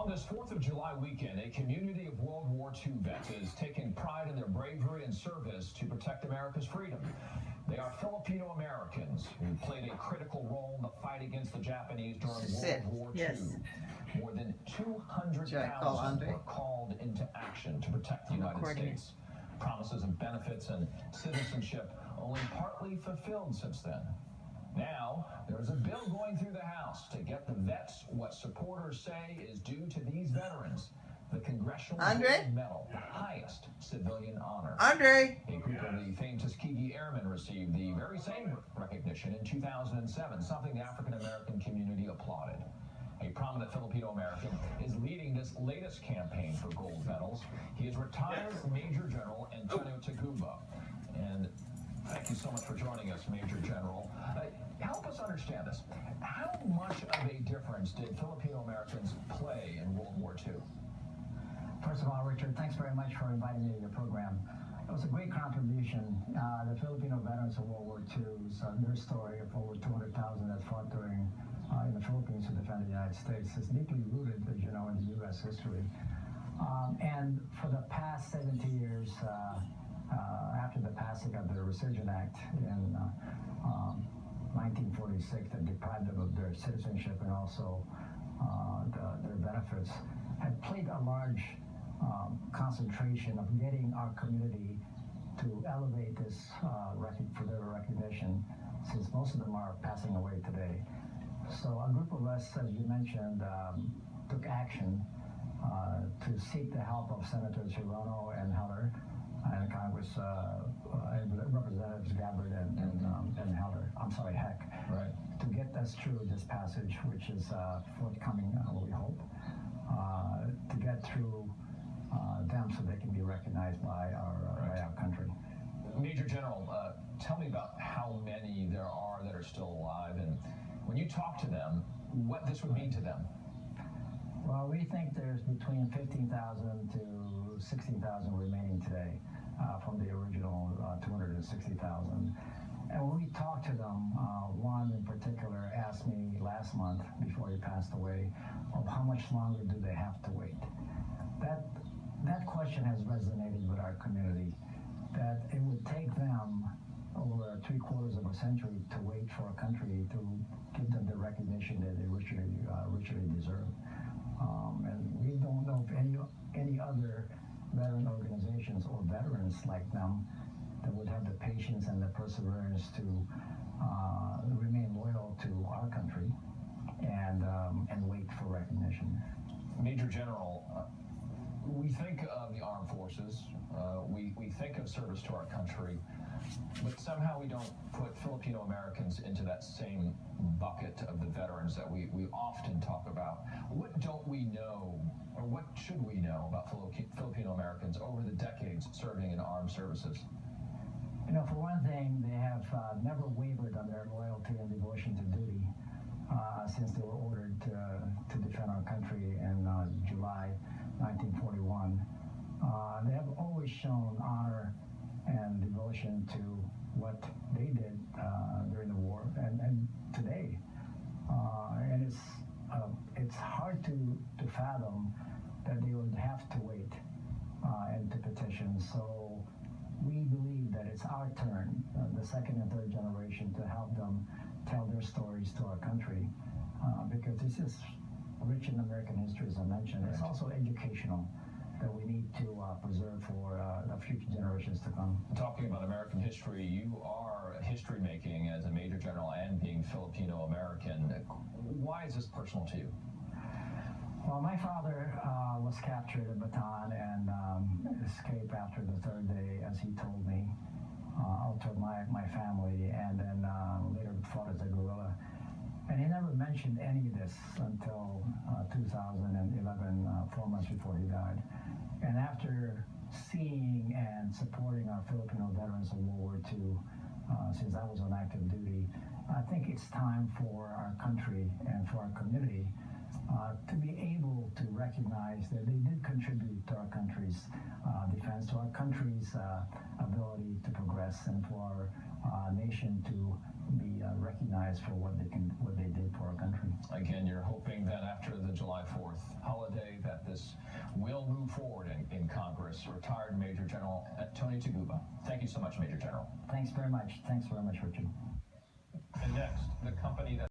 On this 4th of July weekend, a community of World War II vets is taking pride in their bravery and service to protect America's freedom. They are Filipino Americans who played a critical role in the fight against the Japanese during World War II. More than 200,000 were called into action to protect the United States. Promises of benefits and citizenship only partly fulfilled since then. Now, there's a bill going through the House to get the vets what supporters say is due to these veterans. The Congressional Gold Medal, the highest civilian honor. A group of the famed Tuskegee Airmen received the very same recognition in 2007, something the African American community applauded. A prominent Filipino American is leading this latest campaign for gold medals. He is retired Major General Tony Taguba. And thank you so much for joining us, Major General. Help us understand this. How much of a difference did Filipino Americans play in World War II? First of all, Richard, thanks very much for inviting me to your program. It was a great contribution. The Filipino veterans of World War II, their story of over 200,000 that fought during in the Philippines to defend the United States is deeply rooted, as you know, in the U.S. history. And for the past 70 years, after the passing of the Rescission Act in 1946 that deprived them of their citizenship and also their benefits, had played a large concentration of getting our community to elevate this for their recognition, since most of them are passing away today. So a group of us, as you mentioned, took action to seek the help of Senators Hirono and Heller, and Congress and Representatives Gabbard and Heller. I'm sorry, Heck. Right. To get us through this passage, which is forthcoming, we hope, to get through them so they can be recognized by our country. Major General, tell me about how many there are that are still alive, and when you talk to them, what this would mean to them. Well, we think there's between 15,000 to 16,000 remaining today from the original 260,000. And when we talk to them, one in particular asked me last month, before he passed away, of how much longer do they have to wait. That question has resonated with our community, that it would take them over 3/4 of a century to wait for a country to give them the recognition that they richly deserve. And we don't know of any other veteran organizations or veterans like them that would have the patience and the perseverance to remain loyal to our country and wait for recognition. Major General, we think of the armed forces, we think of service to our country, but somehow we don't put Filipino Americans into that same bucket of the veterans that we often talk about. What don't we know, or what should we know about Filipino Americans over the decades serving in armed services? You know, for one thing, they have never wavered on their loyalty and devotion to duty since they were ordered to defend our country in July 1941. They have always shown honor and devotion to what they did during the war and today. And it's hard to fathom that they would have to wait and to petition. So we believe that it's our turn, the second and third generation, to help them tell their stories to our country, because this is rich in American history, as I mentioned. It's also educational, that we need to preserve for the future generations to come. Talking about American history, you are history making as a Major General and being Filipino American. Why is this personal to you? Well, my father was captured in Bataan and escaped after the third day, as he told me, out to my family, and then later fought as a guerrilla. And he never mentioned any of this until 2011, 4 months before he died. And after seeing and supporting our Filipino veterans of World War II, since I was on active duty, I think it's time for our country and for our community to be able to recognize that they did contribute to our country's defense, to our country's ability to progress, and for our nation to be recognized for what they did for our country. Again, you're hoping that after the July 4th holiday, will move forward in Congress. Retired Major General Tony Taguba. Thank you so much, Major General. Thanks very much. Thanks very much, Richard. And next, the company that